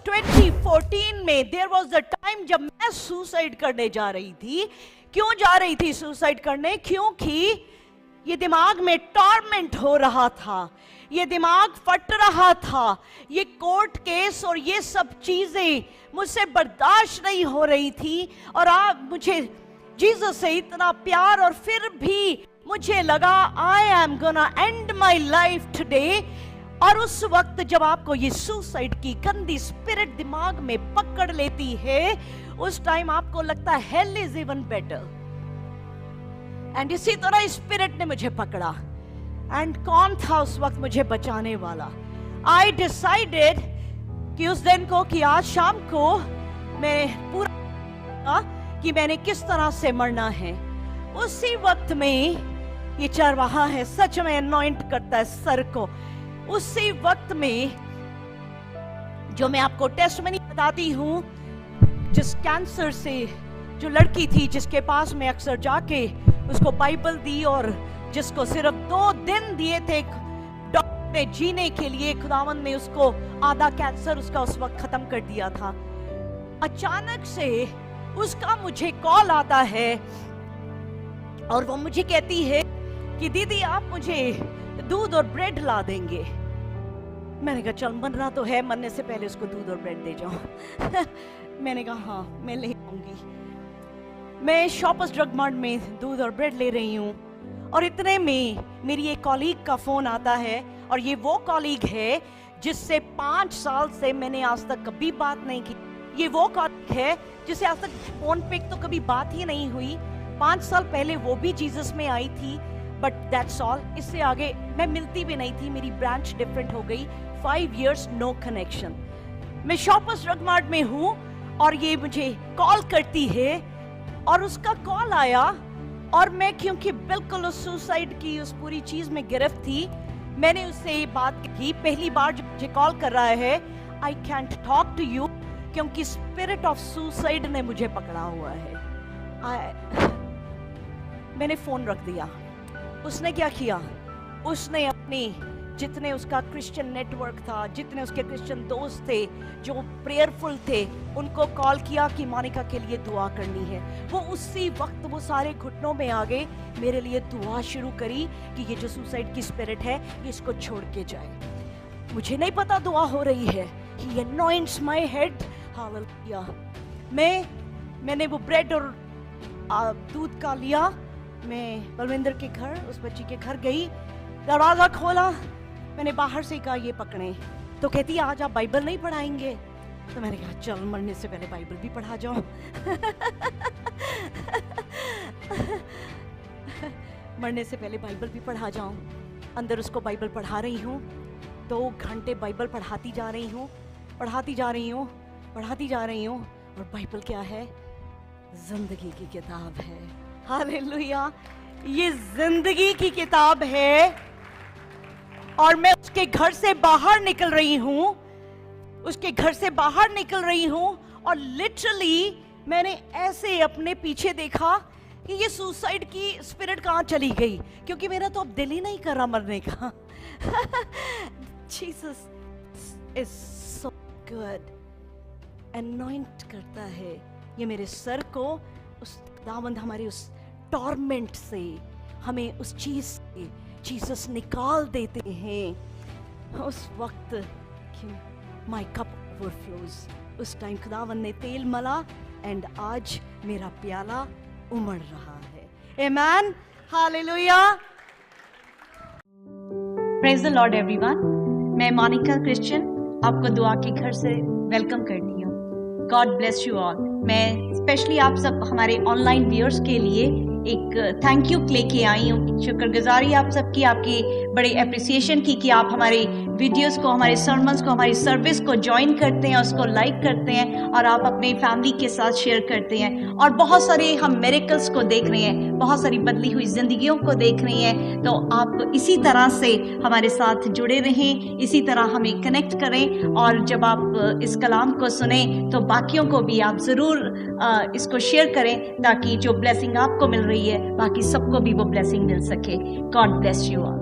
2014 में there was the time जब मैं सुसाइड करने जा रही थी। क्यों जा रही थी सुसाइड करने? क्योंकि ये दिमाग में टॉर्मेंट हो रहा था, ये दिमाग फट रहा था, ये कोर्ट केस और ये सब चीजें मुझसे बर्दाश्त नहीं हो रही थी। और आप मुझे जीसस से इतना प्यार, और फिर भी मुझे लगा I am gonna and my life today. और उस वक्त जब आपको ये सुसाइड की गंदी स्पिरिट दिमाग में पकड़ लेती है, उस टाइम आपको लगता है hell is even better. And इसी तरह स्पिरिट ने मुझे पकड़ा। एंड कौन था उस वक्त मुझे बचाने वाला? आई डिसाइडेड कि उस दिन को, कि आज शाम को मैं पूरा कि मैंने किस तरह से मरना है। उसी वक्त में ये चरवाहा है, सच में अनॉइंट करता है सर को। उसी वक्त में जो मैं आपको टेस्टमनी बताती हूँ, जिस कैंसर से जो लड़की थी जिसके पास मैं अक्सर जाके उसको बाइबल दी, और जिसको सिर्फ 2 दिन दिए थे डॉक्टर ने जीने के लिए, खुदावंद ने उसको आधा कैंसर उसका उस वक्त खत्म कर दिया था। अचानक से उसका मुझे कॉल आता है और वो मुझे कहती है कि दीदी आप मुझे दूध और ब्रेड ला देंगे। मैंने कहा चल, मरना तो है, मरने से पहले उसको दूध और ब्रेड दे जाओ। मैंने कहा हाँ मैं ले आऊंगी। मैं शॉपर्स ड्रग मार्ट में दूध और ब्रेड ले रही हूँ, और इतने में मेरी एक कॉलीग का फोन आता है। और ये वो कॉलीग है जिससे 5 साल से मैंने आज तक कभी बात नहीं की। ये वो कॉलीग है जिससे आज तक फोन पे तो कभी बात ही नहीं हुई। 5 साल पहले वो भी जीसस में आई थी, बट दैट्स ऑल। इससे आगे मैं मिलती भी नहीं थी, मेरी ब्रांच डिफरेंट हो गई। 5 years नो कनेक्शन। मैं शॉपर्स ड्रग मार्ट में हूँ और ये मुझे कॉल करती है, और उसका कॉल आया, और मैं क्योंकि बिल्कुल उस सुसाइड की उस पूरी चीज में गिरफ्त थी, मैंने उससे ये बात की। पहली बार जब मुझे कॉल कर रहा है, I can't talk to you, क्योंकि स्पिरिट ऑफ सुसाइड ने मुझे पकड़ा हुआ है। मैंने फोन रख दिया। उसने क्या किया? उसने अपनी जितने उसका क्रिश्चियन नेटवर्क था, जितने उसके क्रिश्चियन दोस्त थे जो प्रेयरफुल थे, उनको कॉल किया कि मोनिका के लिए दुआ करनी है। वो उसी वक्त वो सारे घुटनों में आ गए, मेरे लिए दुआ शुरू करी कि ये जो सुसाइड की स्पिरिट है ये इसको छोड़ के जाए। मुझे नहीं पता दुआ हो रही है। He anoints my head, hallelujah. मैंने वो ब्रेड और दूध का लिया। मैं बलविंदर के घर, उस बच्ची के घर गई, दरवाजा खोला, मैंने बाहर से कहा ये पकड़े। तो कहती आज आप बाइबल नहीं पढ़ाएंगे? तो मैंने कहा चल, मरने से पहले बाइबल भी पढ़ा जाऊं। मरने से पहले बाइबल भी पढ़ा जाऊं। अंदर उसको बाइबल पढ़ा रही हूँ। 2 घंटे बाइबल पढ़ाती जा रही हूँ, पढ़ाती जा रही हूँ, पढ़ाती जा रही हूँ। और बाइबल क्या है? जिंदगी की किताब है। हालेलुया, ये जिंदगी की किताब है। और मैं उसके घर से बाहर निकल रही हूँ, उसके घर से बाहर निकल रही हूँ, और लिटरली मैंने ऐसे अपने पीछे देखा कि ये सुसाइड की स्पिरिट कहाँ चली गई, क्योंकि मेरा तो अब दिल ही नहीं कर रहा मरने का। Jesus is so good, anoint करता है ये मेरे सर को। उस दामन हमारे उस टॉर्मेंट से, हमें उस चीज से जीसस निकाल देते हैं। उस वक्त माय कप ओवरफ्लोज। उस टाइम खुदावन ने तेल मला, एंड आज मेरा प्याला उमड़ रहा है। Amen, hallelujah. Praise the lord everyone. मैं मोनिका क्रिश्चियन आपको दुआ के घर से वेलकम करती हूँ। God bless you all. मैं स्पेशली आप सब हमारे ऑनलाइन व्यूअर्स के लिए एक थैंक यू लेके आई हूँ। शुक्रगुजारी आप सबकी, आपकी बड़ी अप्रिसिएशन की कि आप हमारे वीडियोस को, हमारे सर्मन्स को, हमारी सर्विस को ज्वाइन करते हैं, उसको लाइक करते हैं, और आप अपनी फैमिली के साथ शेयर करते हैं। और बहुत सारे हम मिरेकल्स को देख रहे हैं, बहुत सारी बदली हुई जिंदगियों को देख रहे हैं। तो आप इसी तरह से हमारे साथ जुड़े रहें, इसी तरह हमें कनेक्ट करें, और जब आप इस कलाम को सुने तो बाकियों को भी आप ज़रूर इसको शेयर करें, ताकि जो ब्लेसिंग आपको मिल रही है बाकी सबको भी वो ब्लेसिंग मिल सके। God bless you all.